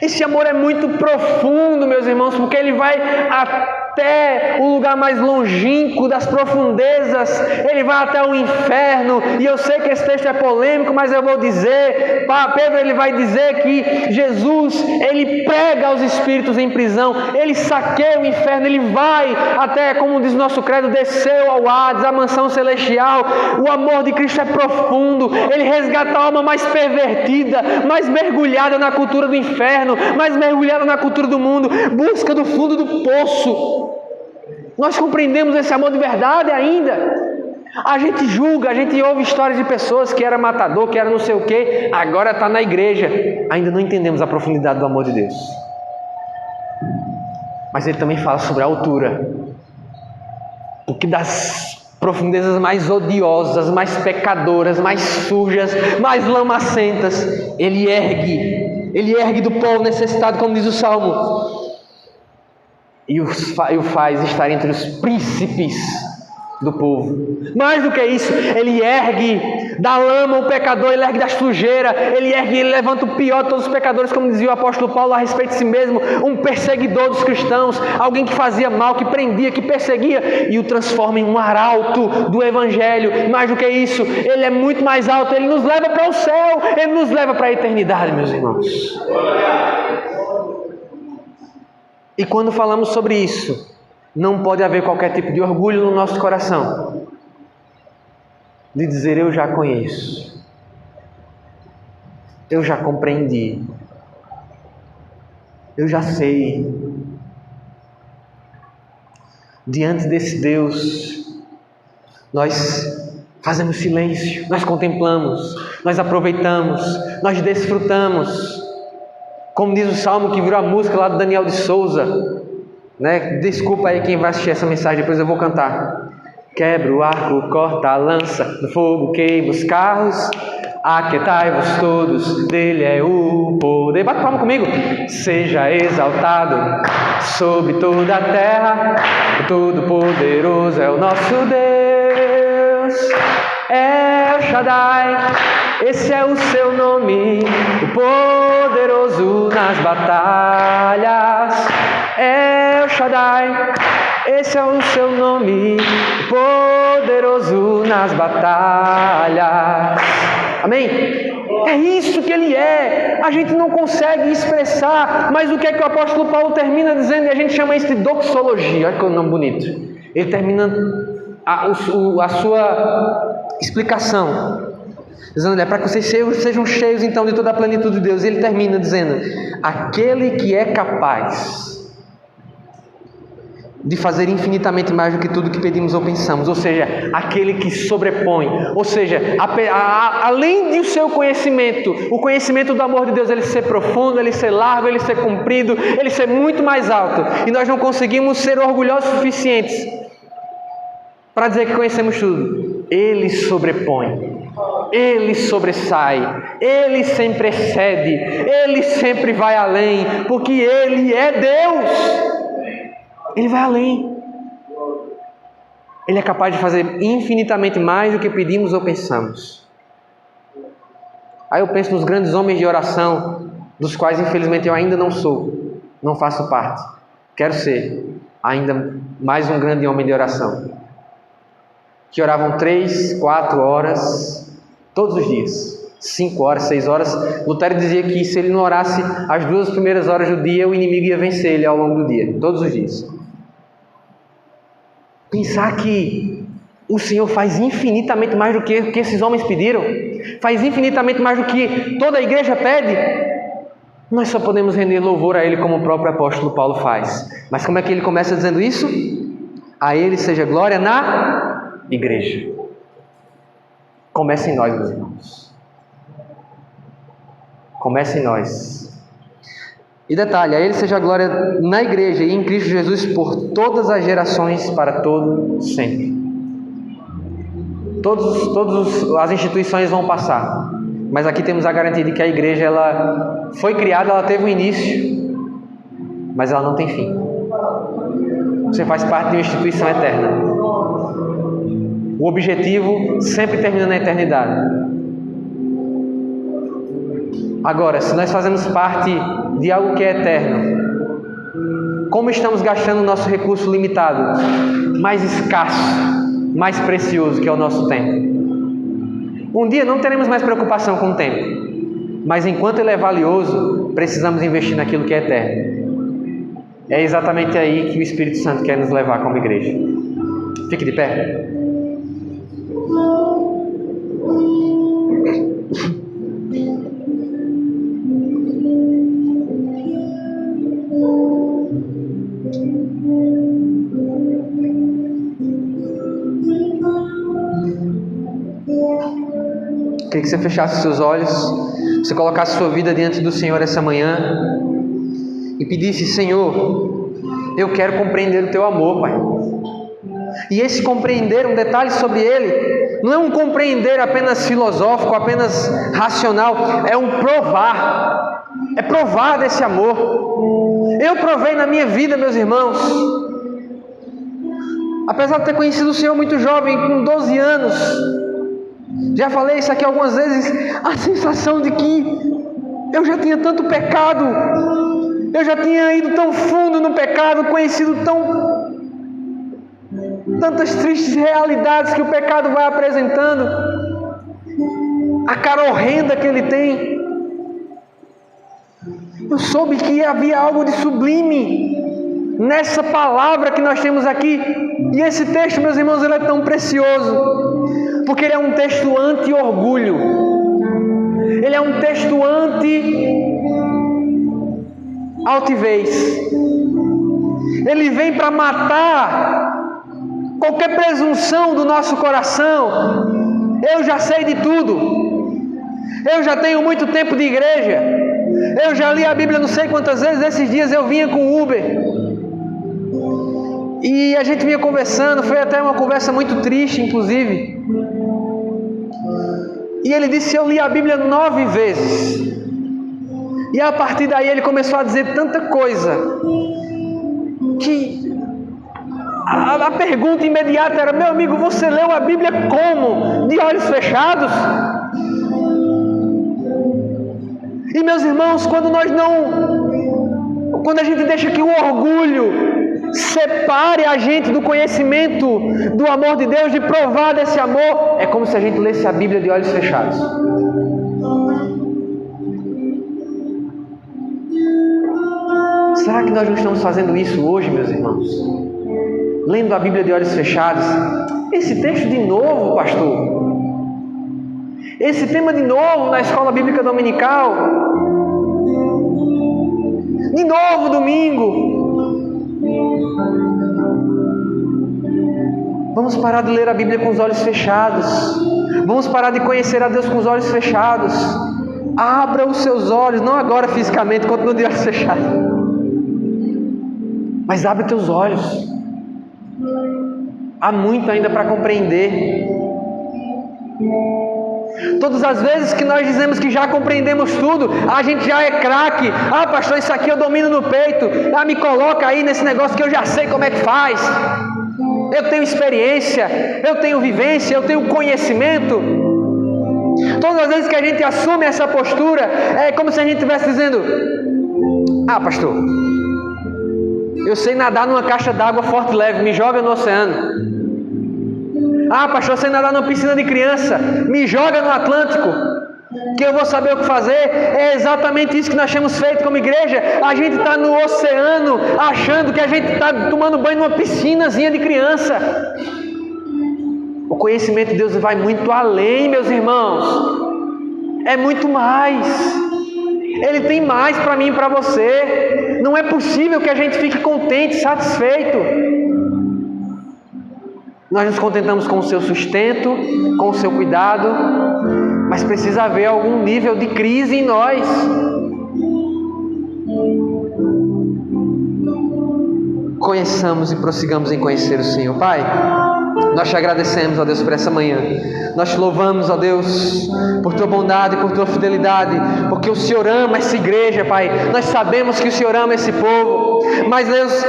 Esse amor é muito profundo, meus irmãos, porque ele vai até o lugar mais longínquo das profundezas, ele vai até o inferno. E eu sei que esse texto é polêmico, mas eu vou dizer, Pedro ele vai dizer que Jesus, ele prega aos espíritos em prisão, ele saqueia o inferno, ele vai até, como diz o nosso credo, desceu ao Hades, a mansão celestial. O amor de Cristo é profundo, ele resgata a alma mais pervertida, mais mergulhada na cultura do inferno, mais mergulhada na cultura do mundo, busca do fundo do poço. Nós compreendemos esse amor de verdade ainda? A gente julga, a gente ouve histórias de pessoas que era matador, que era não sei o que, agora está na igreja. Ainda não entendemos a profundidade do amor de Deus. Mas ele também fala sobre a altura, porque das profundezas mais odiosas, mais pecadoras, mais sujas, mais lamacentas, ele ergue do pó necessitado, como diz o Salmo, e o faz estar entre os príncipes do povo. Mais do que isso, ele ergue da lama o pecador, ele ergue da sujeira, ele levanta o pior de todos os pecadores, como dizia o apóstolo Paulo a respeito de si mesmo, um perseguidor dos cristãos, alguém que fazia mal, que prendia, que perseguia, e o transforma em um arauto do evangelho. Mais do que isso, ele é muito mais alto, ele nos leva para o céu, ele nos leva para a eternidade, meus irmãos. E quando falamos sobre isso, não pode haver qualquer tipo de orgulho no nosso coração, de dizer: eu já conheço, eu já compreendi, eu já sei. Diante desse Deus, nós fazemos silêncio, nós contemplamos, nós aproveitamos, nós desfrutamos. Como diz o Salmo que virou a música lá do Daniel de Souza, né? Desculpa aí quem vai assistir essa mensagem, depois eu vou cantar. Quebra o arco, corta a lança, no fogo queima os carros, aquietai-vos todos, dele é o poder. Bate palma comigo. Seja exaltado sobre toda a terra, o Todo-Poderoso é o nosso Deus. El Shaddai, esse é o seu nome, o poderoso nas batalhas. El Shaddai, esse é o seu nome, poderoso nas batalhas. Amém? É isso que Ele é. A gente não consegue expressar, mas o que é que o apóstolo Paulo termina dizendo? E a gente chama isso de doxologia. Olha que nome bonito. Ele termina a sua explicação dizendo, para que vocês sejam cheios então de toda a plenitude de Deus. E ele termina dizendo, aquele que é capaz de fazer infinitamente mais do que tudo que pedimos ou pensamos, ou seja, aquele que sobrepõe, ou seja, além do seu conhecimento, o conhecimento do amor de Deus, ele ser profundo, ele ser largo, ele ser comprido, ele ser muito mais alto, e nós não conseguimos ser orgulhosos o suficientes para dizer que conhecemos tudo. Ele sobrepõe, Ele sobressai, Ele sempre excede, Ele sempre vai além, porque Ele é Deus. Ele vai além. Ele é capaz de fazer infinitamente mais do que pedimos ou pensamos. Aí eu penso nos grandes homens de oração, dos quais infelizmente eu ainda não sou, não faço parte. Quero ser ainda mais um grande homem de oração, que oravam 3, 4 horas todos os dias, 5 horas, 6 horas. Lutero dizia que se ele não orasse as 2 primeiras horas do dia, o inimigo ia vencer ele ao longo do dia, todos os dias. Pensar que o Senhor faz infinitamente mais do que esses homens pediram, faz infinitamente mais do que toda a igreja pede, nós só podemos render louvor a Ele como o próprio apóstolo Paulo faz. Mas como é que ele começa dizendo isso? A Ele seja glória na igreja. Começa em nós, meus irmãos. Começa em nós. E detalhe, a Ele seja a glória na igreja e em Cristo Jesus por todas as gerações, para todo sempre. Todas as instituições vão passar, mas aqui temos a garantia de que a igreja, ela foi criada, ela teve um início, mas ela não tem fim. Você faz parte de uma instituição eterna. O objetivo sempre termina na eternidade. Agora, se nós fazemos parte de algo que é eterno, como estamos gastando o nosso recurso limitado, mais escasso, mais precioso, que é o nosso tempo? Um dia não teremos mais preocupação com o tempo, mas enquanto ele é valioso, precisamos investir naquilo que é eterno. É exatamente aí que o Espírito Santo quer nos levar como igreja. Fique de pé. Queria que você fechasse os seus olhos, você colocasse sua vida diante do Senhor essa manhã e pedisse: Senhor, eu quero compreender o Teu amor, Pai. E esse compreender, um detalhe sobre ele, não é um compreender apenas filosófico, apenas racional, é um provar. É provar desse amor. Eu provei na minha vida, meus irmãos. Apesar de ter conhecido o Senhor muito jovem, com 12 anos, já falei isso aqui algumas vezes, a sensação de que eu já tinha tanto pecado, eu já tinha ido tão fundo no pecado, conhecido tantas tristes realidades que o pecado vai apresentando, a cara horrenda que ele tem. Eu soube que havia algo de sublime nessa palavra que nós temos aqui. E esse texto, meus irmãos, ele é tão precioso, porque ele é um texto anti-orgulho, ele é um texto anti-altivez, ele vem para matar qualquer presunção do nosso coração. Eu já sei de tudo, eu já tenho muito tempo de igreja, Eu já li a Bíblia não sei quantas vezes. Esses dias eu vinha com o Uber e a gente vinha conversando. Foi até uma conversa muito triste, inclusive. E ele disse: eu li a Bíblia 9 vezes. E a partir daí ele começou a dizer tanta coisa que a pergunta imediata era: meu amigo, você leu a Bíblia como? De olhos fechados? E meus irmãos, quando a gente deixa que o orgulho separe a gente do conhecimento do amor de Deus, de provar desse amor, é como se a gente lesse a Bíblia de olhos fechados. Será que nós não estamos fazendo isso hoje, meus irmãos? Lendo a Bíblia de olhos fechados. Esse texto de novo, pastor. Esse tema de novo na escola bíblica dominical. De novo domingo. Vamos parar de ler a Bíblia com os olhos fechados. Vamos parar de conhecer a Deus com os olhos fechados. Abra os seus olhos, não agora fisicamente, continua de olhos fechados. Mas abre teus olhos. Há muito ainda para compreender. Todas as vezes que nós dizemos que já compreendemos tudo, a gente já é craque. Ah, pastor, isso aqui eu domino no peito. Ah, me coloca aí nesse negócio que eu já sei como é que faz. Eu tenho experiência, eu tenho vivência, eu tenho conhecimento. Todas as vezes que a gente assume essa postura, é como se a gente estivesse dizendo: ah, pastor, eu sei nadar numa caixa d'água forte e leve, me joga no oceano. Ah, pastor, eu sei nadar numa piscina de criança, me joga no Atlântico, que eu vou saber o que fazer. É exatamente isso que nós temos feito como igreja. A gente está no oceano, achando que a gente está tomando banho numa piscinazinha de criança. O conhecimento de Deus vai muito além, meus irmãos. É muito mais. Ele tem mais para mim e para você. Não é possível que a gente fique contente, satisfeito. Nós nos contentamos com o seu sustento, com o seu cuidado, mas precisa haver algum nível de crise em nós. Conheçamos e prossigamos em conhecer o Senhor. Pai, nós te agradecemos, ó Deus, por essa manhã. Nós te louvamos, ó Deus, por tua bondade, por tua fidelidade, porque o Senhor ama essa igreja, Pai. Nós sabemos que o Senhor ama esse povo, mas Deus,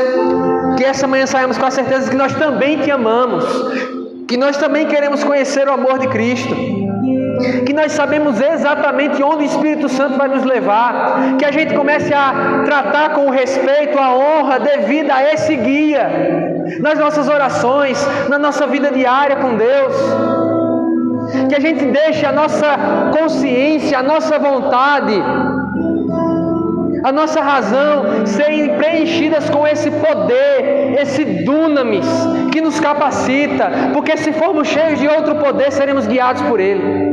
que essa manhã saímos com a certeza que nós também te amamos, que nós também queremos conhecer o amor de Cristo, que nós sabemos exatamente onde o Espírito Santo vai nos levar, que a gente comece a tratar com o respeito, a honra devida a esse guia, nas nossas orações, na nossa vida diária com Deus, que a gente deixe a nossa consciência, a nossa vontade, a nossa razão serem preenchidas com esse poder, esse dunamis que nos capacita, porque se formos cheios de outro poder, seremos guiados por ele.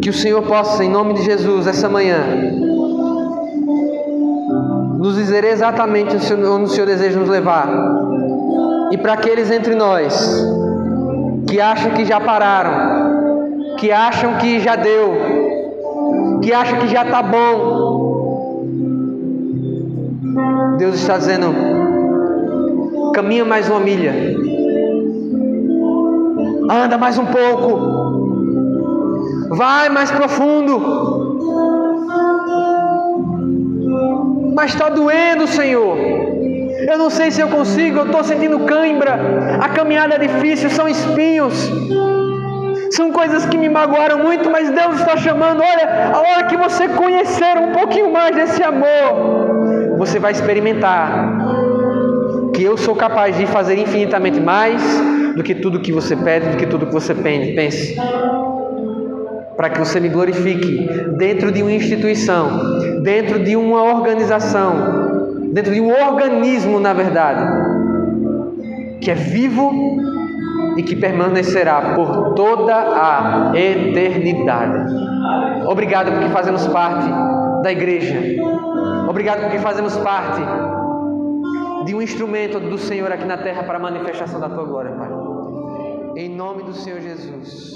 Que o Senhor possa, em nome de Jesus, essa manhã, nos dizer exatamente onde o Senhor deseja nos levar. E para aqueles entre nós que acham que já pararam, que acham que já deu, que acham que já está bom, Deus está dizendo: caminha mais uma milha, anda mais um pouco, vai mais profundo. Mas está doendo, Senhor. Eu não sei se eu consigo, eu estou sentindo cãibra, a caminhada é difícil, são espinhos, são coisas que me magoaram muito, mas Deus está chamando. Olha, a hora que você conhecer um pouquinho mais desse amor, você vai experimentar que eu sou capaz de fazer infinitamente mais do que tudo que você pede, do que tudo que você pense, para que você me glorifique dentro de uma instituição, dentro de uma organização, dentro de um organismo, na verdade, que é vivo e que permanecerá por toda a eternidade. Obrigado porque fazemos parte da igreja. Obrigado porque fazemos parte de um instrumento do Senhor aqui na terra para a manifestação da tua glória, Pai. Em nome do Senhor Jesus.